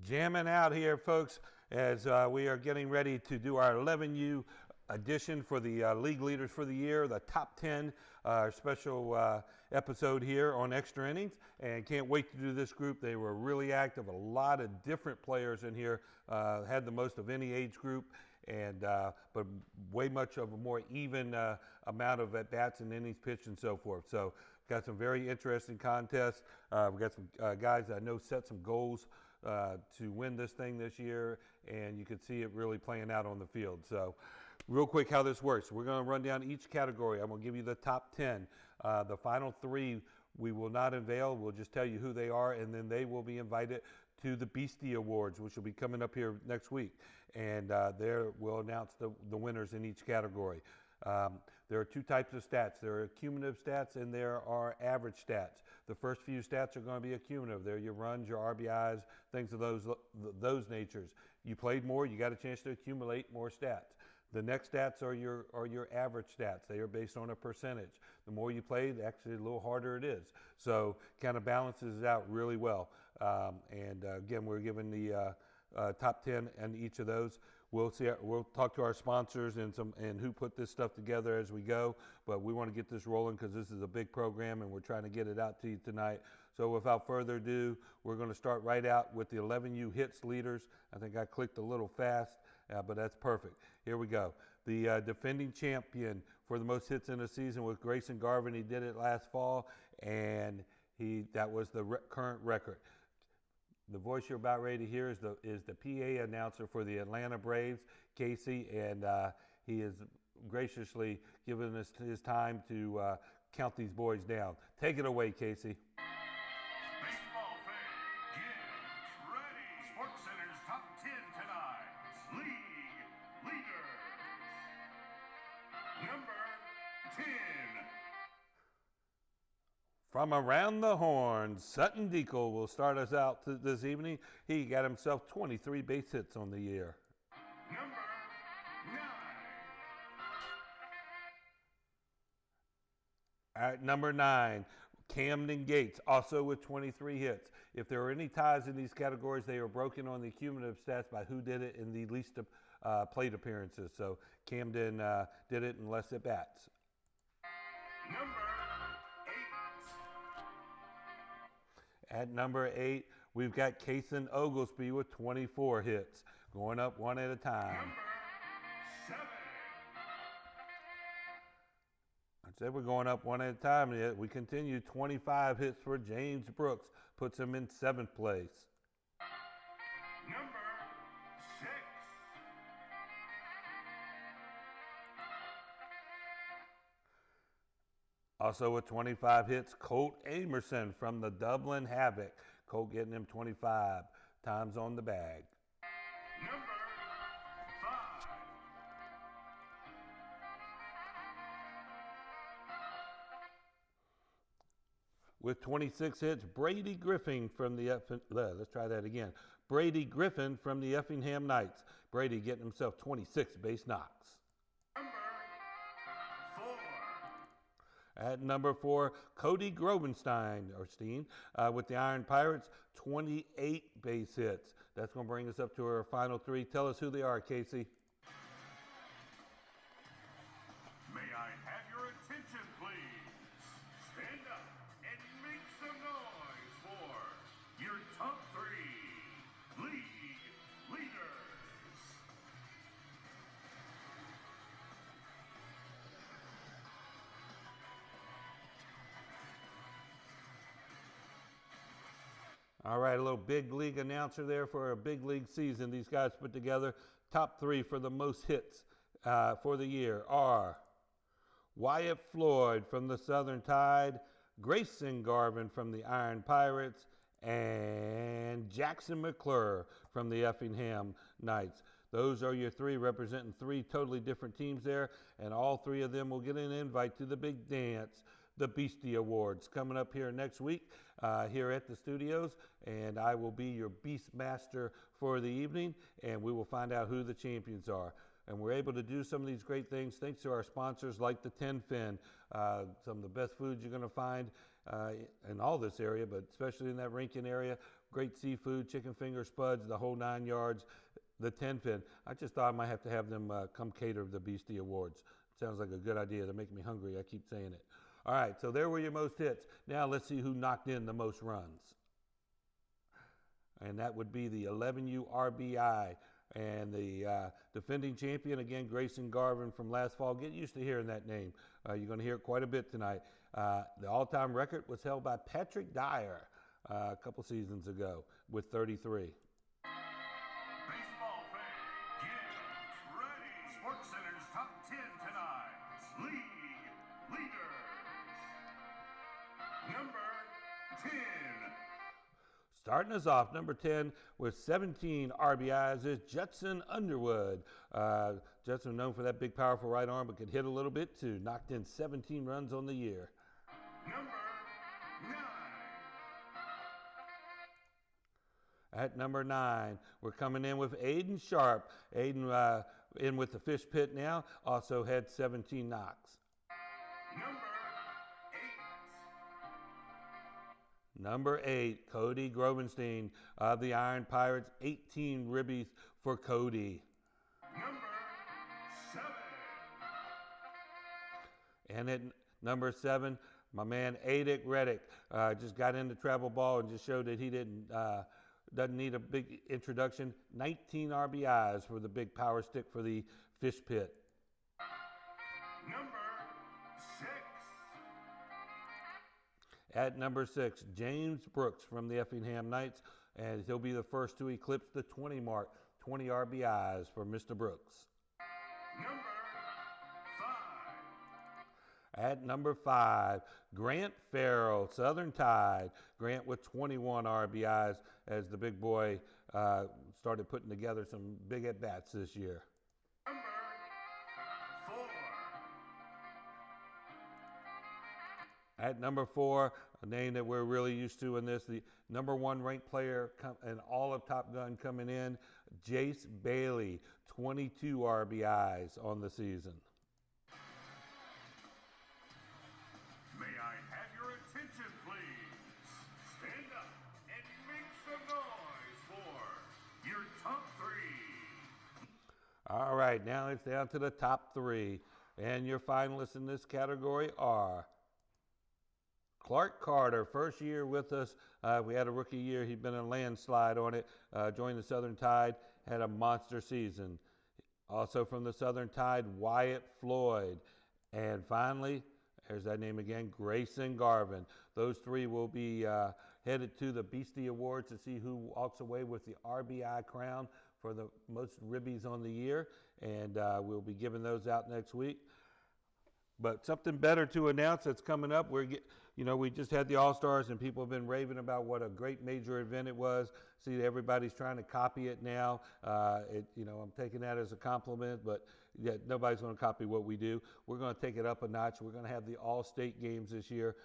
Jamming out here, folks, as we are getting ready to do our 11U edition for the league leaders for the year, the top 10 special episode here on Extra Innings, and can't wait to do this group. They were really active, a lot of different players in here, had the most of any age group, and but way much of a more even amount of at-bats and innings pitched and so forth. So got some very interesting contests. We got some guys that I know set some goals to win this thing this year, and you can see it really playing out on the field. So real quick how this works. We're going to run down each category. I'm going to give you the top 10. The final three we will not unveil. We'll just tell you who they are, and then they will be invited to the Beastie Awards, which will be coming up here next week. And there we'll announce the winners in each category. There are two types of stats. There are cumulative stats and there are average stats. The first few stats are going to be cumulative. They're your runs, your RBIs, things of those natures. You played more, you got a chance to accumulate more stats. The next stats are your average stats. They are based on a percentage. The more you played, actually a little harder it is. So kind of balances it out really well. Again, we're giving the top 10 in each of those. We'll talk to our sponsors and who put this stuff together as we go, but we want to get this rolling because this is a big program and we're trying to get it out to you tonight. So without further ado, we're going to start right out with the 11U hits leaders. I think I clicked a little fast, but that's perfect. Here we go. The defending champion for the most hits in a season was Grayson Garvin. He did it last fall, and that was the current record. The voice you're about ready to hear is the PA announcer for the Atlanta Braves, Casey, and he has graciously given us his time to count these boys down. Take it away, Casey. Baseball fans, get ready. Sports Center's top 10 tonight. League leaders. Number 10. From around the horn, Sutton Deacle will start us out this evening. He got himself 23 base hits on the year. Number 9. At number 9, Camden Gates, also with 23 hits. If there are any ties in these categories, they are broken on the cumulative stats by who did it in the least plate appearances. So Camden did it in less at-bats. Number 8. At number 8, we've got Kason Oglesby with 24 hits, going up one at a time. Number 7. I said we're going up one at a time. We continue. 25 hits for James Brooks, puts him in 7th place. Number 6. Also with 25 hits, Colt Amerson from the Dublin Havoc. Colt getting him 25 times on the bag. Number 5. With 26 hits, Brady Griffin from the let's try that again. Brady Griffin from the Effingham Knights. Brady getting himself 26 base knocks. Number 4. At number 4, Cody Grobenstein, with the Iron Pirates, 28 base hits. That's going to bring us up to our final 3. Tell us who they are, Casey. May I have your attention, please? Stand up and make some noise for your top 3 league leaders. All right, a little big league announcer there for a big league season. These guys put together top 3 for the most hits for the year are WYATT FLOYD from the Southern Tide, Grayson Garvin from the Iron Pirates, and Jackson McClure from the Effingham Knights. Those are your 3 representing 3 totally different teams there, and all 3 of them will get an invite to the big dance, the Beastie Awards, coming up here next week here at the studios, and I will be your Beast Master for the evening, and we will find out who the champions are. And we're able to do some of these great things thanks to our sponsors like the 10 Fin, some of the best foods you're going to find in all this area, but especially in that Rankin area. Great seafood, chicken finger spuds, the whole 9 yards. The 10 Fin. I just thought I might have to have them come cater the Beastie Awards. Sounds like a good idea. They're making me hungry. I keep saying it. All right, so there were your most hits. Now let's see who knocked in the most runs. And that would be the 11U RBI. And the defending champion, again, Grayson Garvin from last fall. Get used to hearing that name. You're going to hear it quite a bit tonight. The all-time record was held by Patrick Dyer a couple seasons ago with 33. Baseball fans, get ready. SportsCenter's top 10 tonight. League leaders. Number 10. Starting us off, number 10 with 17 RBIs is Judson Underwood. Judson known for that big, powerful right arm, but could hit a little bit too. Knocked in 17 runs on the year. Number 9. At number 9, we're coming in with Aiden Sharp. Aiden in with the fish pit now, also had 17 knocks. Number 8. Number 8, Cody Grobenstein of the Iron Pirates. 18 ribbies for Cody. Number 7. And at number 7, my man Adick Reddick just got into travel ball and just showed that he doesn't need a big introduction. 19 RBIs for the big power stick for the fish pit. Number 6. At number 6, James Brooks from the Effingham Knights, and he'll be the first to eclipse the 20 mark. 20 RBIs for Mr. Brooks. Number 5. At number 5, Grant Farrell, Southern Tide. Grant with 21 RBIs as the big boy started putting together some big at-bats this year. Number 4. At number 4, a name that we're really used to in this, the number 1 ranked player in all of Top Gun coming in, JAYCE Bailey, 22 RBIs on the season. May I have your attention, please? Stand up and make some noise for your top 3. All right, now it's down to the top 3. And your finalists in this category are Clark Carter, first year with us. We had a rookie year. He'd been a landslide on it. Joined the Southern Tide, had a monster season. Also from the Southern Tide, WYATT FLOYD. And finally, there's that name again, Grayson Garvin. Those 3 will be headed to the Beastie Awards to see who walks away with the RBI crown for the most ribbies on the year. And we'll be giving those out next week. But something better to announce that's coming up. We just had the All-Stars, and people have been raving about what a great major event it was. See, everybody's trying to copy it now. I'm taking that as a compliment, but yeah, nobody's going to copy what we do. We're going to take it up a notch. We're going to have the All-State games this year,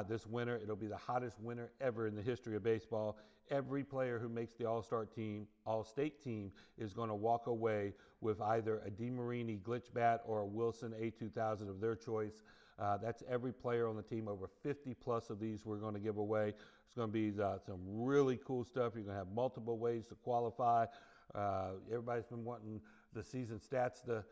this winter. It'll be the hottest winter ever in the history of baseball. Every player who makes the All-State team is going to walk away with either a DeMarini glitch bat or a Wilson A2000 of their choice. That's every player on the team. Over 50 plus of these we're going to give away. It's going to be some really cool stuff. You're going to have multiple ways to qualify. Everybody's been wanting the season stats to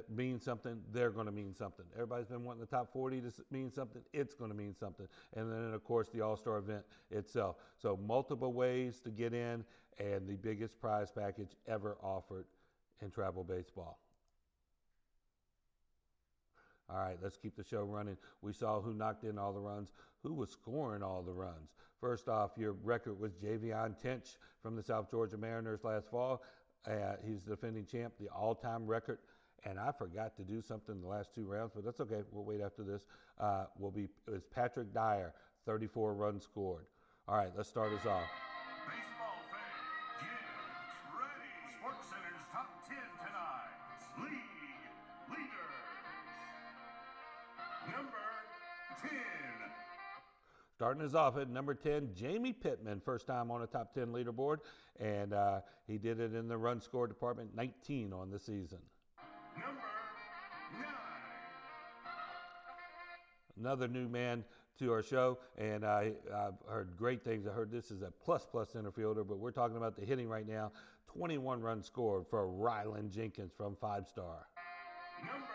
mean something. They're going to mean something. Everybody's been wanting the top 40 to mean something. It's going to mean something. And then, of course, the All-Star event itself. So multiple ways to get in, and the biggest prize package ever offered in travel baseball. All right, let's keep the show running. We saw who knocked in all the runs, who was scoring all the runs. First off, your record was Javion Tench from the South Georgia Mariners last fall. He's the defending champ, the all-time record. And I forgot to do something in the last 2 rounds, but that's okay. We'll wait after this. It was Patrick Dyer, 34 runs scored. All right, let's start us off. Baseball fans, get ready. SportsCenter's top 10 tonight. League leaders. Number 10. Starting us off at number 10, Jamie Pittman, first time on a top 10 leaderboard, and he did it in the run score department, 19 on the season. Number 9. Another new man to our show, and I've heard great things. I heard this is a plus center fielder, but we're talking about the hitting right now. 21 runs scored for Ryland Jenkins from 5-star. Number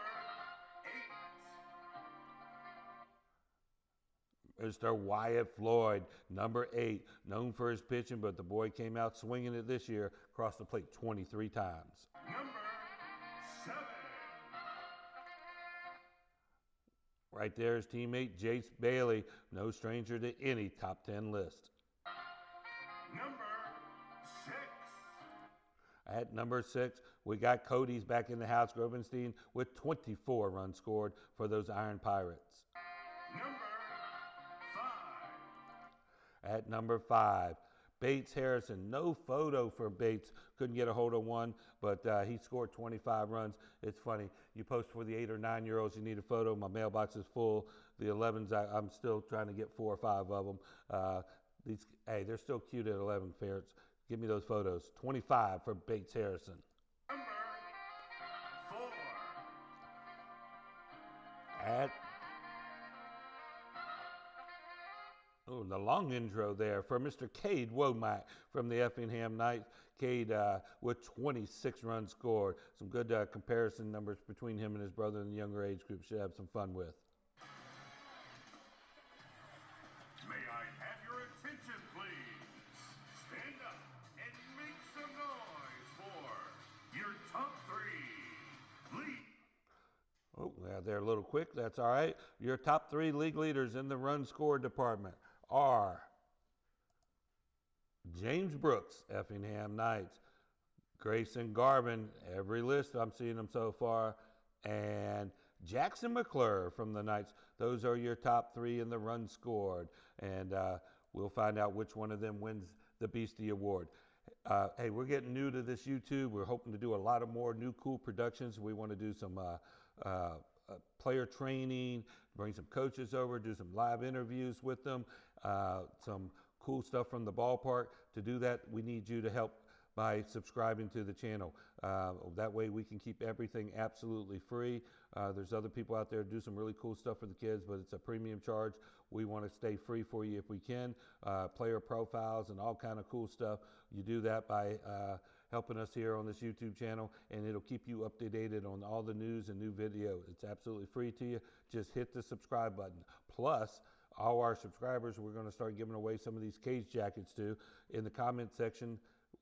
8. Mr. Wyatt Floyd, number 8, known for his pitching, but the boy came out swinging it this year, crossed the plate 23 times. Number 7. Right there, his teammate JAYCE Bailey, no stranger to any top 10 list. Number 6. At number 6, we got Cody's back in the house, Grobenstein, with 24 runs scored for those Iron Pirates. Number 5. At number 5, Bates Harrison. No photo for Bates. Couldn't get a hold of one, but he scored 25 runs. It's funny. You post for the 8 or 9-year-olds, you need a photo. My mailbox is full. The 11s, I'm still trying to get 4 or 5 of them. Hey, they're still cute at 11, ferrets. Give me those photos. 25 for Bates Harrison. Number 4. At the long intro there for Mr. Cade Womack from the Effingham Knights. Cade with 26 runs scored. Some good comparison numbers between him and his brother in the younger age group. Should have some fun with. May I have your attention, please? Stand up and make some noise for your top 3 league. Oh, yeah, they're a little quick. That's all right. Your top 3 league leaders in the run score department are James Brooks, Effingham Knights, Grayson Garvin, every list I'm seeing them so far, and Jackson McClure from the Knights. Those are your top 3 in the run scored, and we'll find out which one of them wins the Beastie Award. Hey, we're getting new to this YouTube. We're hoping to do a lot of more new cool productions. We want to do some player training, bring some coaches over, do some live interviews with them, some cool stuff from the ballpark. To do that, we need you to help by subscribing to the channel. That way we can keep everything absolutely free. There's other people out there who do some really cool stuff for the kids, but it's a premium charge. We want to stay free for you if we can. Player profiles and all kind of cool stuff. You do that by helping us here on this YouTube channel, and it'll keep you up to date on all the news and new videos. It's absolutely free to you. Just hit the subscribe button. Plus, all our subscribers, we're going to start giving away some of these cage jackets too. In the comment section,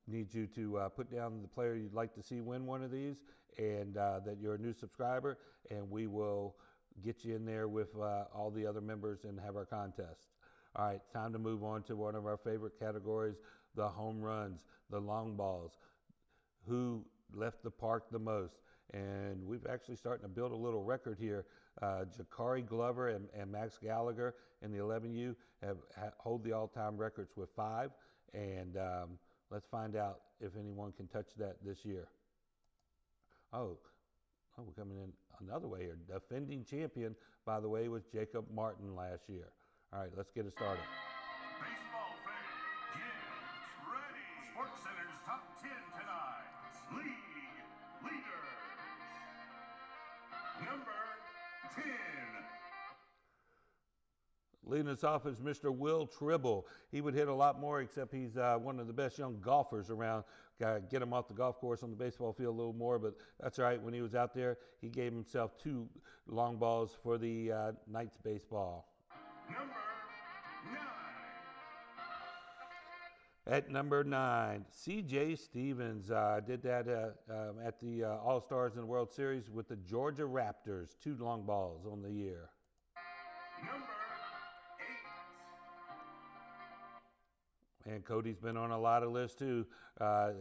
need you to put down the player you'd like to see win one of these, and that you're a new subscriber, and we will get you in there with all the other members and have our contest. All right, time to move on to one of our favorite categories, the home runs, the long balls. Who left the park the most? And we've actually starting to build a little record here. Jakari Glover and Max Gallagher in the 11U hold the all-time records with 5, and let's find out if anyone can touch that this year. Oh, we're coming in another way here. Defending champion, by the way, was Jacob Martin last year. All right, let's get it started. Baseball fans, get ready. SportsCenter's top 10 tonight. League leaders. Number 10. Leading us off is Mr. Will Tribble. He would hit a lot more, except he's one of the best young golfers around. Get him off the golf course on the baseball field a little more, but that's all right. When he was out there, he gave himself 2 long balls for the Knights baseball. Number 9. At number 9, C.J. Stevens did that at the All-Stars in the World Series with the Georgia Raptors. 2 long balls on the year. Number 8. And Cody's been on a lot of lists too.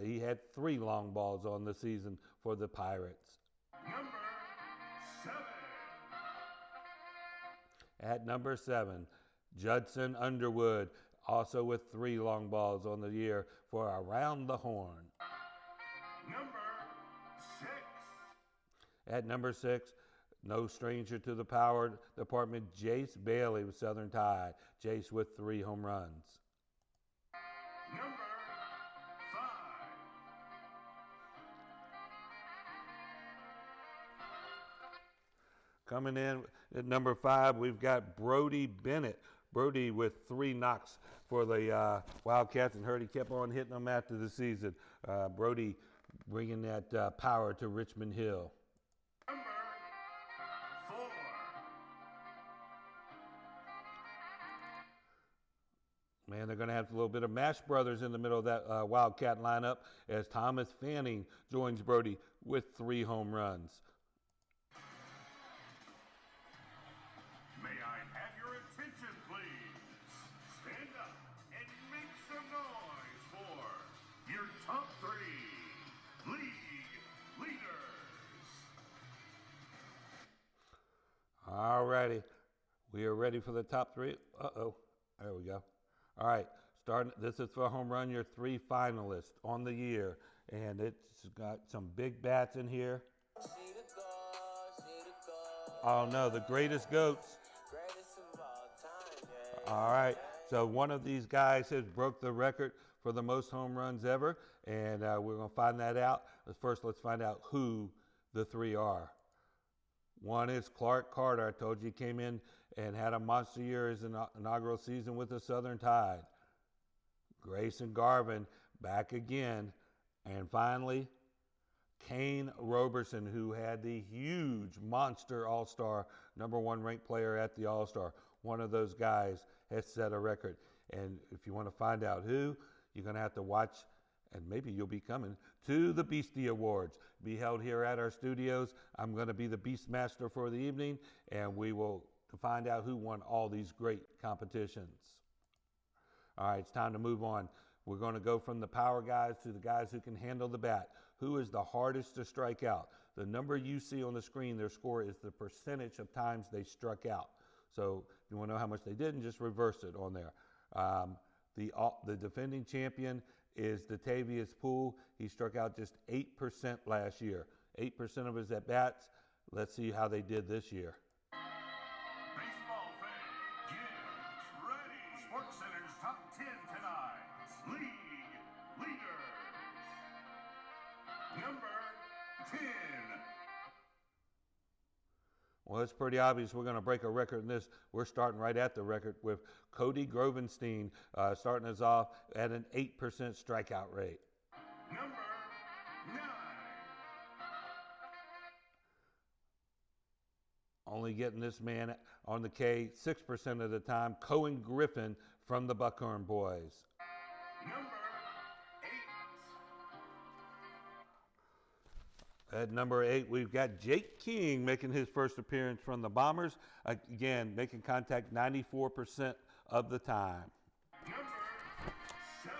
He had 3 long balls on the season for the Pirates. Number 7. At number 7, Judson Underwood, also with 3 long balls on the year for Around the Horn. Number 6. At number 6, no stranger to the power department, JAYCE Bailey with Southern Tide. JAYCE with 3 home runs. Number 5. Coming in at number 5, we've got Brody Bennett. Brody with 3 knocks for the Wildcats, and heard he kept on hitting them after the season. Brody bringing that power to Richmond Hill. Number 4. Man, they're going to have a little bit of Mash Brothers in the middle of that Wildcat lineup as Thomas Fanning joins Brody with 3 home runs. May I have your attention, please? Stand up and make some noise for your top 3 league leaders. All righty. We are ready for the top 3. Uh-oh. There we go. All right. This is for home run, your 3 finalists on the year. And it's got some big bats in here. Oh, no, the greatest goats. All right. So one of these guys has broke the record for the most home runs ever. And we're going to find that out. But first, let's find out who the 3 are. One is Clark Carter. I told you he came in and had a monster year his inaugural season with the Southern Tide. Grayson Garvin back again. And finally, Kane Roberson, who had the huge monster All-Star, #1 ranked player at the All-Star. One of those guys has set a record. And if you want to find out who, you're going to have to watch, and maybe you'll be coming to the Beastie Awards. Be held here at our studios. I'm going to be the Beastmaster for the evening, and we will find out who won all these great competitions. All right, it's time to move on. We're going to go from the power guys to the guys who can handle the bat. Who is the hardest to strike out? The number you see on the screen, their score, is the percentage of times they struck out. So if you want to know how much they did, just reverse it on there. The defending champion is Datavius Poole. He struck out just 8% last year. 8% of his at-bats. Let's see how they did this year. Baseball fans, get ready. SportsCenter's top 10 tonight. League leaders. Number 10. Well, it's pretty obvious we're going to break a record in this. We're starting right at the record with Cody Grovenstein starting us off at an 8% strikeout rate. Number 9. Only getting this man on the K 6% of the time, Cohen Griffin from the Buckhorn Boys. Number 8. At number 8, we've got Jake King making his first appearance from the Bombers. Again, making contact 94% of the time. Number 7.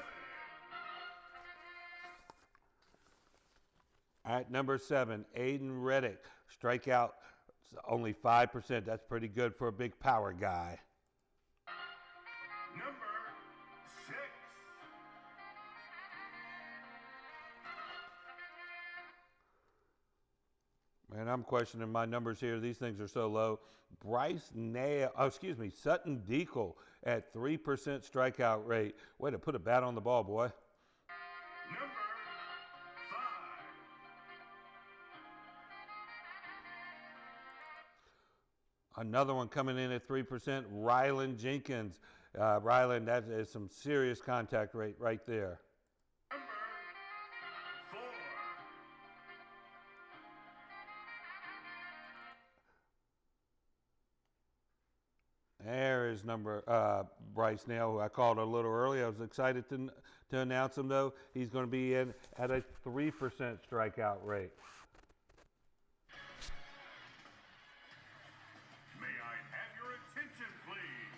At number 7, Aiden Reddick. Strikeout only 5%. That's pretty good for a big power guy. Number 6. Man, I'm questioning my numbers here. These things are so low. Sutton Deacle at 3% strikeout rate. Way to put a bat on the ball, boy. Number 5. Another one coming in at 3%, Ryland Jenkins. Ryland, that is some serious contact rate right there. Number 4. There is number Bryce Nail, who I called a little early. I was excited to announce him, though. He's going to be in at a 3% strikeout rate. May I have your attention, please?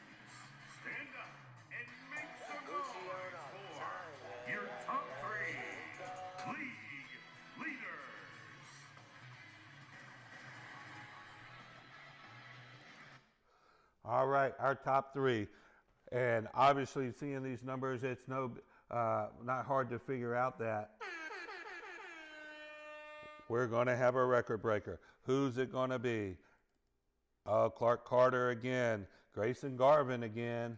Stand up and make some noise for your top 3 league leaders. All right, our top 3. And obviously, seeing these numbers, it's not hard to figure out that we're going to have a record breaker. Who's it going to be? Clark Carter again, Grayson Garvin again,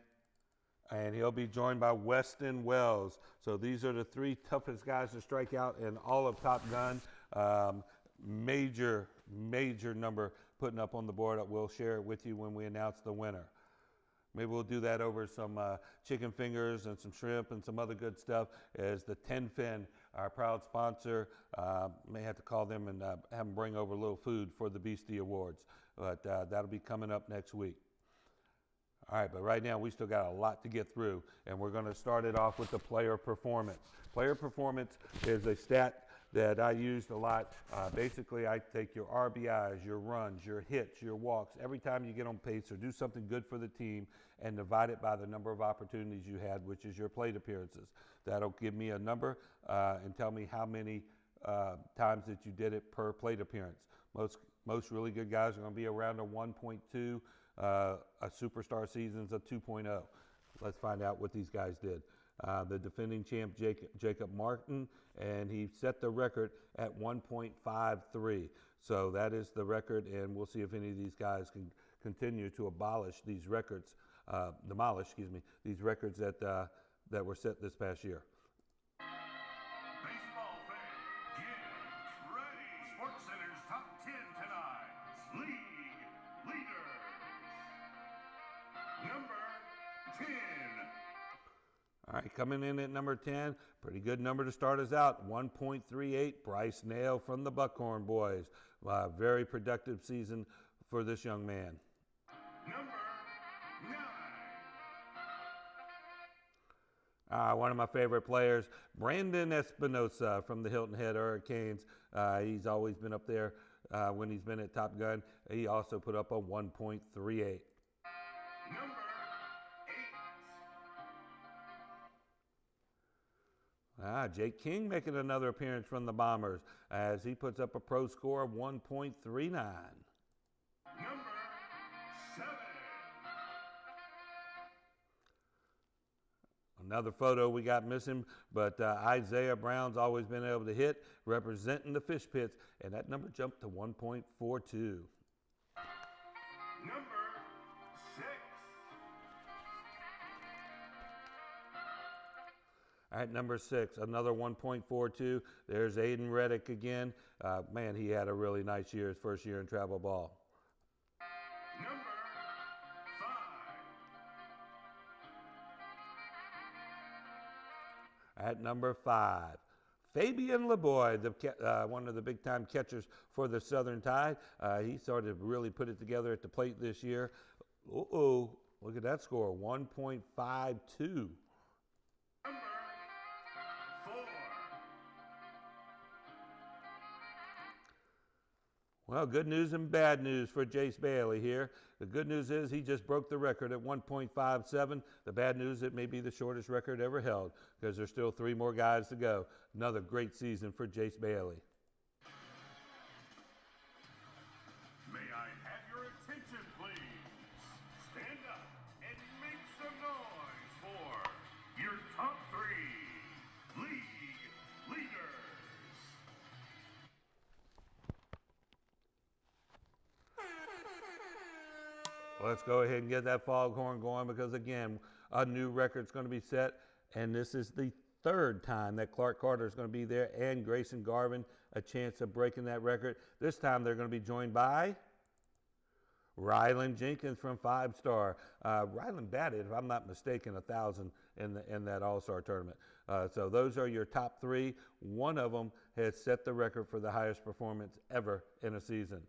and he'll be joined by Weston Wells. So these are the 3 toughest guys to strike out in all of Top Gun. Major number putting up on the board. We'll share it with you when we announce the winner. Maybe we'll do that over some chicken fingers and some shrimp and some other good stuff, as the 10 Fin, our proud sponsor, may have to call them and have them bring over a little food for the Beastie Awards. But that'll be coming up next week. All right, but right now we still got a lot to get through, and we're going to start it off with the player performance. Player performance is a stat that I used a lot. Basically, I take your RBIs, your runs, your hits, your walks, every time you get on pace or do something good for the team, and divide it by the number of opportunities you had, which is your plate appearances. That'll give me a number and tell me how many times that you did it per plate appearance. Most really good guys are going to be around a 1.2. A superstar season's a 2.0. Let's find out what these guys did. The defending champ, Jacob Martin, and he set the record at 1.53. So that is the record, and we'll see if any of these guys can continue to demolish these records that were set this past year. Baseball fans, get ready. SportsCenter's top 10 tonight. League leader. Number 10. All right, coming in at number 10, pretty good number to start us out, 1.38, Bryce Nail from the Buckhorn Boys. Very productive season for this young man. Number 9. One of my favorite players, Brandon Espinosa from the Hilton Head Hurricanes. He's always been up there when he's been at Top Gun. He also put up a 1.38. Number 8. Jake King making another appearance from the Bombers as he puts up a pro score of 1.39. Number 7. Another photo we got missing, but Isaiah Brown's always been able to hit, representing the Fish Pits, and that number jumped to 1.42. Number 6. At number 6, another 1.42. There's Aiden Reddick again. Man, he had a really nice year, his first year in travel ball. Number 5. At number 5, Fabian LeBoy, one of the big-time catchers for the Southern Tide. He started to really put it together at the plate this year. Look at that score, 1.52. Number 4. Well, good news and bad news for Jace Bailey here. The good news is he just broke the record at 1.57. The bad news, it may be the shortest record ever held because there's still 3 more guys to go. Another great season for Jace Bailey. May I have your attention, please? Stand up and make some noise for your top 3 league leaders. Let's go ahead and get that foghorn going because, again, a new record's going to be set, and this is the 3rd time that Clark Carter is going to be there and Grayson Garvin a chance of breaking that record. This time they're going to be joined by Ryland Jenkins from 5-Star. Ryland batted, if I'm not mistaken, 1,000 in that All-Star tournament. So those are your top 3. One of them has set the record for the highest performance ever in a season.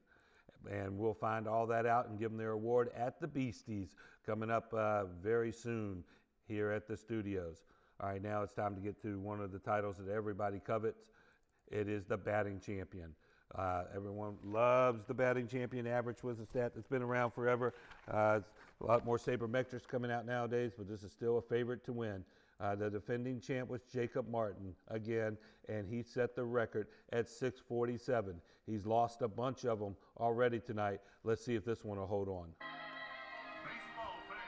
And we'll find all that out and give them their award at the Beasties coming up very soon here at the studios. All right, now it's time to get to one of the titles that everybody covets. It is the batting champion. Everyone loves the batting champion. Average was a stat that's been around forever. A lot more sabermetrics coming out nowadays, but this is still a favorite to win. The defending champ was Jacob Martin again, and he set the record at 647. He's lost a bunch of them already tonight. Let's see if this one will hold on. Baseball fans,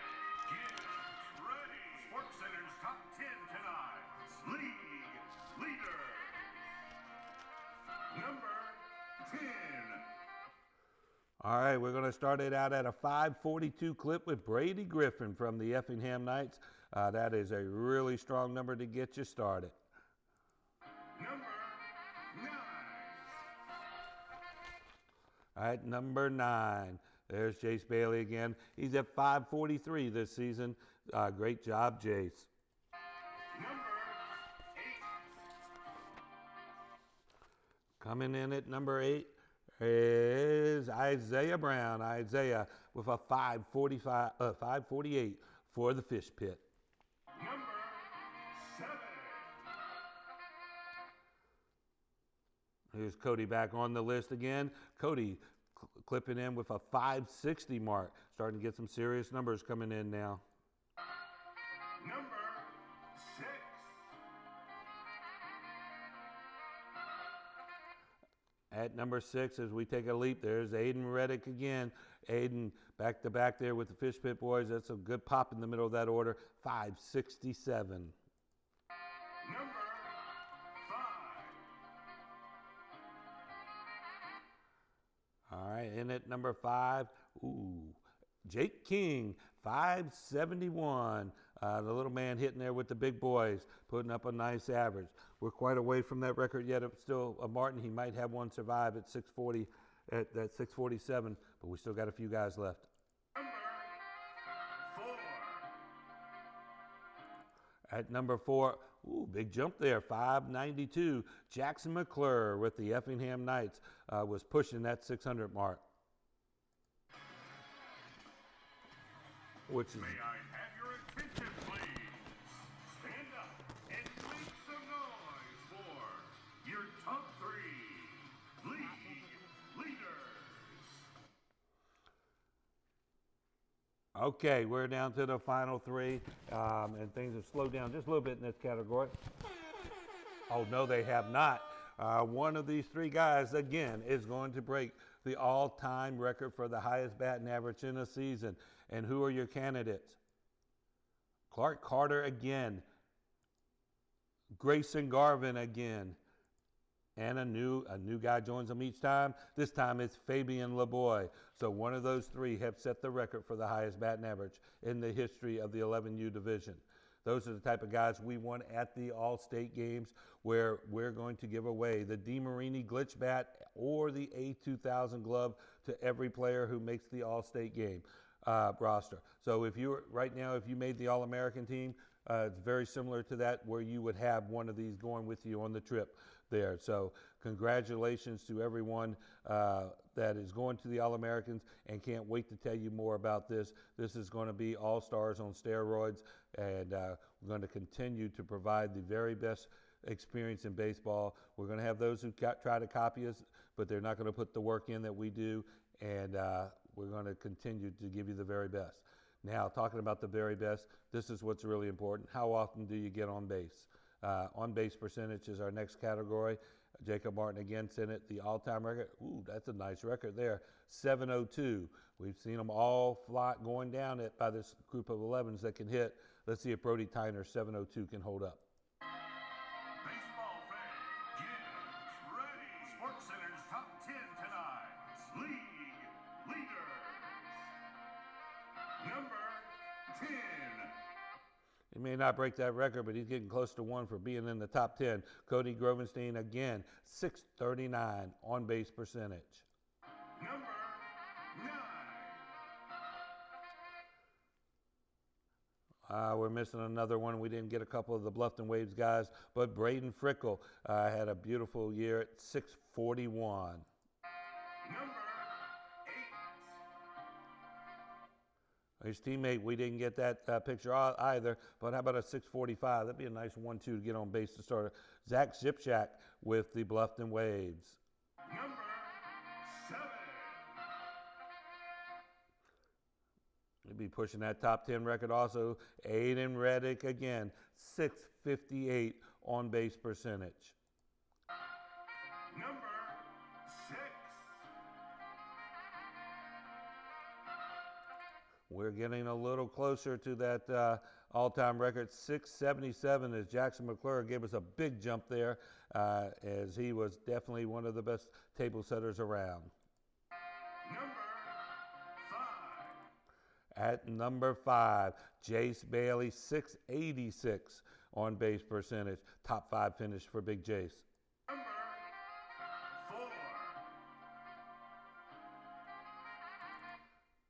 get ready. SportsCenter's top 10 tonight. League leader. Number 10. All right, we're going to start it out at a 542 clip with Brady Griffin from the Effingham Knights. That is a really strong number to get you started. Number 9. All right, number 9. There's Jace Bailey again. He's at 543 this season. Great job, Jace. Number 8. Coming in at number 8 is Isaiah Brown. Isaiah with a 548 for the Fish Pit. Number 7. Here's Cody back on the list again. Cody clipping in with a 560 mark. Starting to get some serious numbers coming in now. Number 6. At number 6, as we take a leap, there's Aiden Reddick again. Aiden back to back there with the Fish Pit boys. That's a good pop in the middle of that order. 567. Number 5. All right, in at number 5, Jake King, 571. The little man hitting there with the big boys, putting up a nice average. We're quite away from that record yet. It's still a Martin. He might have one survive at 640, at that 647, but we still got a few guys left. Number 4. At number 4, big jump there, 592. Jackson McClure with the Effingham Knights was pushing that 600 mark. Which is, May I have your attention, please? Stand up and make some noise for your top 3 league leaders. okay, we're down to the final 3, and things have slowed down just a little bit in this category. Oh, no, they have not. One of these 3 guys, again, is going to break the all-time record for the highest batting average in a season. And who are your candidates? Clark Carter again. Grayson Garvin again. And a new guy joins them each time. This time it's Fabian LeBoy. So one of those 3 have set the record for the highest batting average in the history of the 11U division. Those are the type of guys we want at the All-State games, where we're going to give away the DeMarini Glitch Bat or the A2000 glove to every player who makes the All-State game roster. So if you right now, if you made the All-American team, it's very similar to that, where you would have one of these going with you on the trip there. So congratulations to everyone that is going to the All-Americans, and can't wait to tell you more about this. This is going to be all-stars on steroids, and we're going to continue to provide the very best experience in baseball. We're going to have those who try to copy us, but they're not going to put the work in that we do, and we're going to continue to give you the very best. Now, talking about the very best, this is what's really important. How often do you get on base? On base percentage is our next category. Jacob Martin again set it the all-time record. That's a nice record there, 702. We've seen them all fly going down it by this group of 11s that can hit. Let's see if Brody Tyner 702 can hold up. Baseball fans, get ready. SportsCenter's top 10 tonight. League leaders. Number 10. He may not break that record, but he's getting close to 1 for being in the top 10. Cody Grovenstein again, 639 on base percentage. Number 9. We're missing another one. We didn't get a couple of the Bluffton Waves guys, but Braden Frickle had a beautiful year at 641. Number 8. His teammate, we didn't get that picture either, but how about a 645? That'd be a nice 1-2 to get on base to start. Zach Zipchak with the Bluffton Waves. Number 7. He'll be pushing that top 10 record also. Aiden Reddick again, 658 on base percentage. Number 6. We're getting a little closer to that all-time record, 677, as Jackson McClure gave us a big jump there, as he was definitely one of the best table setters around. Number 5. At number 5, Jace Bailey, 686 on base percentage. Top 5 finish for Big Jace. Number 4.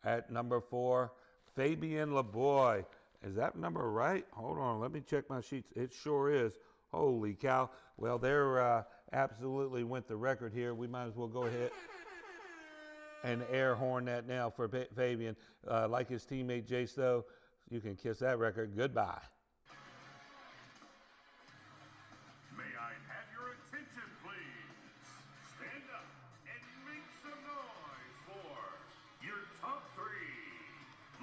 At number 4, Fabian LeBoy. Is that number right? Hold on, let me check my sheets. It sure is. Holy cow. Well, they're absolutely went the record here. We might as well go ahead and air horn that now for Fabian. Like his teammate JAYCE, though, you can kiss that record goodbye. May I have your attention, please? Stand up and make some noise for your top 3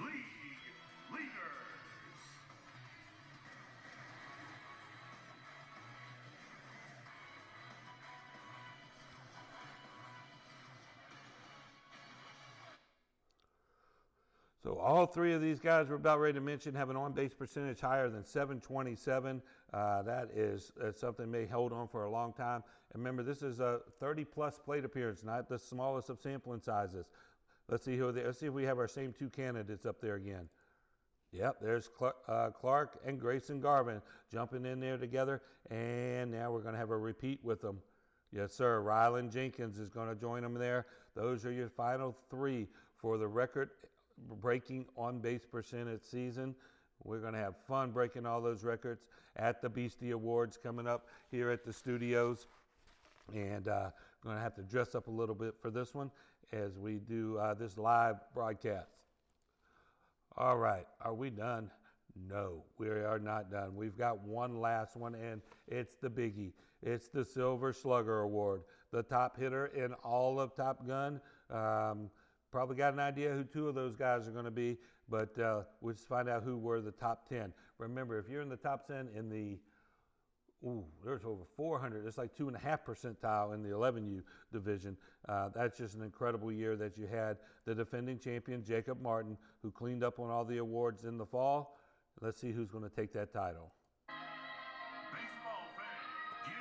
league leaders. So all 3 of these guys we're about ready to mention have an on-base percentage higher than 727. That is something may hold on for a long time. And remember, this is a 30-plus plate appearance, not the smallest of sampling sizes. Let's see let's see if we have our same 2 candidates up there again. Yep, there's Clark and Grayson Garvin jumping in there together. And now we're going to have a repeat with them. Yes, sir. Ryland Jenkins is going to join them there. Those are your final 3 for the record-breaking on-base percentage season. We're going to have fun breaking all those records at the Beastie Awards coming up here at the studios. And going to have to dress up a little bit for this one as we do this live broadcast. All right, are we done? No, we are not done. We've got one last one, and it's the biggie. It's the Silver Slugger Award, the top hitter in all of Top Gun. Probably got an idea who 2 of those guys are going to be, but we'll just find out who were the top 10. Remember, if you're in the top 10 in the, there's over 400. It's like 2.5 percentile in the 11U division. That's just an incredible year that you had. The defending champion, Jacob Martin, who cleaned up on all the awards in the fall. Let's see who's going to take that title. Baseball fans, get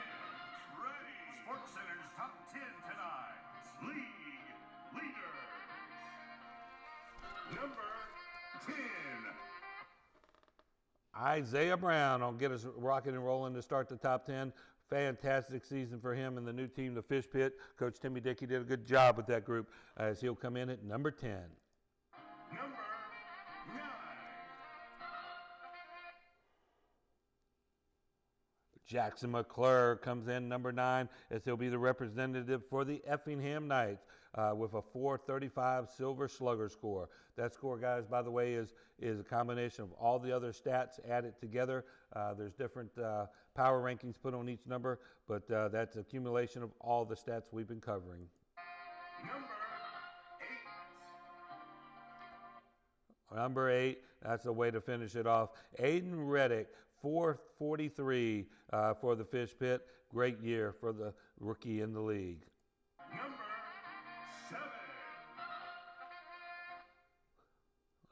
ready. SportsCenter's top 10 tonight. League leaders. Number 10. Isaiah Brown will get us rocking and rolling to start the top 10. Fantastic season for him and the new team, the Fish Pit. Coach Timmy Dickey did a good job with that group as he'll come in at number 10. Number 9. Jackson McClure comes in number 9 as he'll be the representative for the Effingham Knights with a .435 Silver Slugger score. That score, guys, by the way, is a combination of all the other stats added together. There's different power rankings put on each number, but that's accumulation of all the stats we've been covering. Number 8, that's a way to finish it off. Aiden Reddick, .443 for the Fish Pit. Great year for the rookie in the league. Number 7.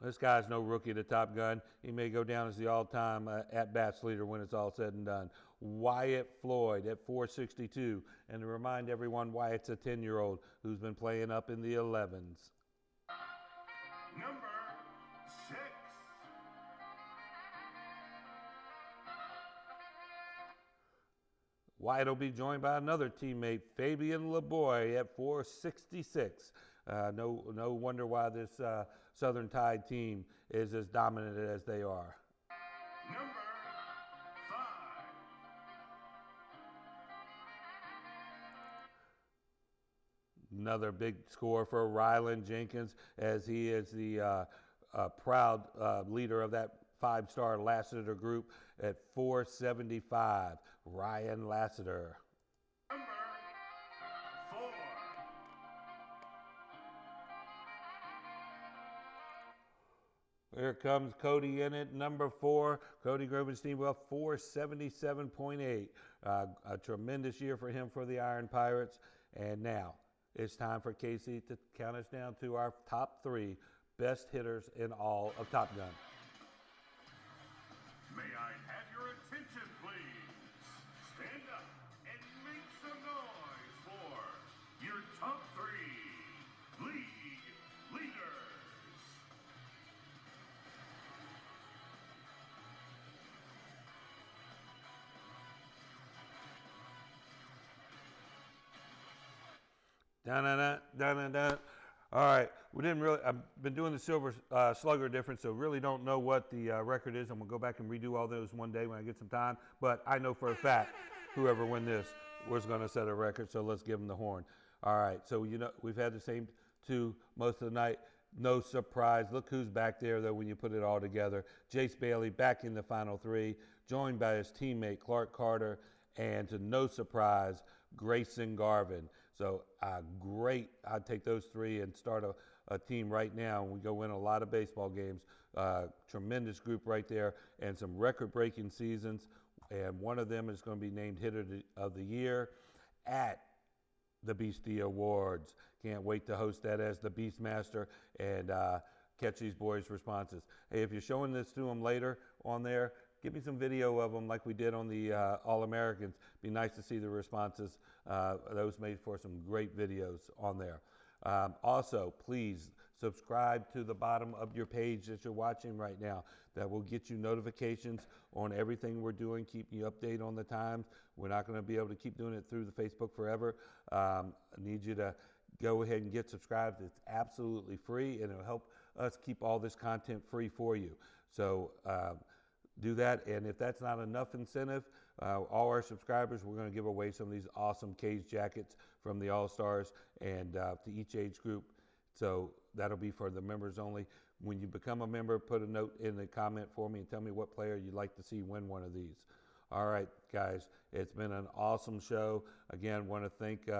This guy's no rookie to Top Gun. He may go down as the all-time at-bats leader when it's all said and done. WYATT FLOYD at .462. And to remind everyone, WYATT's a 10-year-old who's been playing up in the 11s. Number 6. WYATT will be joined by another teammate, Fabian LeBoy at .466. No wonder why this Southern Tide team is as dominant as they are. Number 5. Another big score for Ryland Jenkins as he is the proud leader of that 5-star Lassiter group at .475. Ryan Lassiter. Number 4. Here comes Cody in at number 4. Cody Grubenstein with .477.8. A tremendous year for him for the Iron Pirates. And now it's time for Casey to count us down to our top 3 best hitters in all of Top Gun. May I have your attention, please? Stand up and make some noise for your top 3 league leaders. Dun-dun-dun, dun-dun-dun. All right, we didn't really. I've been doing the Silver Slugger difference, so really don't know what the record is. I'm gonna go back and redo all those one day when I get some time. But I know for a fact, whoever win this was gonna set a record. So let's give them the horn. All right, so we've had the same two most of the night. No surprise. Look who's back there, though, when you put it all together. JAYCE Bailey back in the final three, joined by his teammate Clark Carter, and to no surprise, Grayson Garvin. So great. I'd take those three and start a team right now. We go win a lot of baseball games. Tremendous group right there, and some record-breaking seasons. And one of them is going to be named Hitter of the Year at the Beastie Awards. Can't wait to host that as the Beastmaster and catch these boys' responses. Hey, if you're showing this to them later on there, give me some video of them like we did on the All-Americans. Be nice to see the responses. Those made for some great videos on there. Also, please subscribe to the bottom of your page that you're watching right now. That will get you notifications on everything we're doing, keep you updated on the times. We're not going to be able to keep doing it through the Facebook forever. I need you to go ahead and get subscribed. It's absolutely free, and it'll help us keep all this content free for you. So do that, and if that's not enough incentive, all our subscribers, we're going to give away some of these awesome cage jackets from the All-Stars and to each age group. So that'll be for the members only. When you become a member, put a note in the comment for me and tell me what player you'd like to see win one of these. All right, guys, it's been an awesome show. Again, want to thank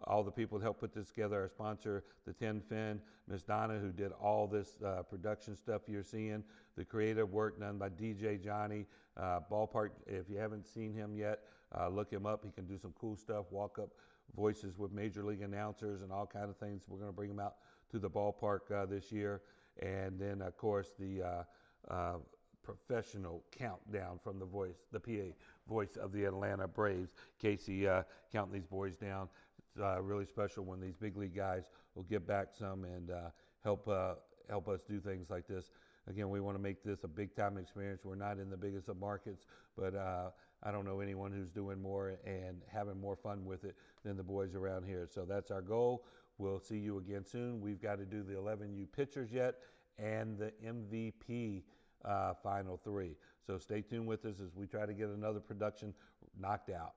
all the people that helped put this together. Our sponsor, the 10 Fin, Miss Donna, who did all this production stuff you're seeing. The creative work done by DJ Johnny. Ballpark, if you haven't seen him yet, look him up. He can do some cool stuff, walk up voices with major league announcers and all kinds of things. We're going to bring him out to the ballpark this year. And then, of course, the professional countdown from the PA voice of the Atlanta Braves. Casey counting these boys down. It's really special when these big league guys will get back some and help us do things like this. Again, we want to make this a big-time experience. We're not in the biggest of markets, but I don't know anyone who's doing more and having more fun with it than the boys around here. So that's our goal. We'll see you again soon. We've got to do the 11U pitchers yet and the MVP final three. So stay tuned with us as we try to get another production knocked out.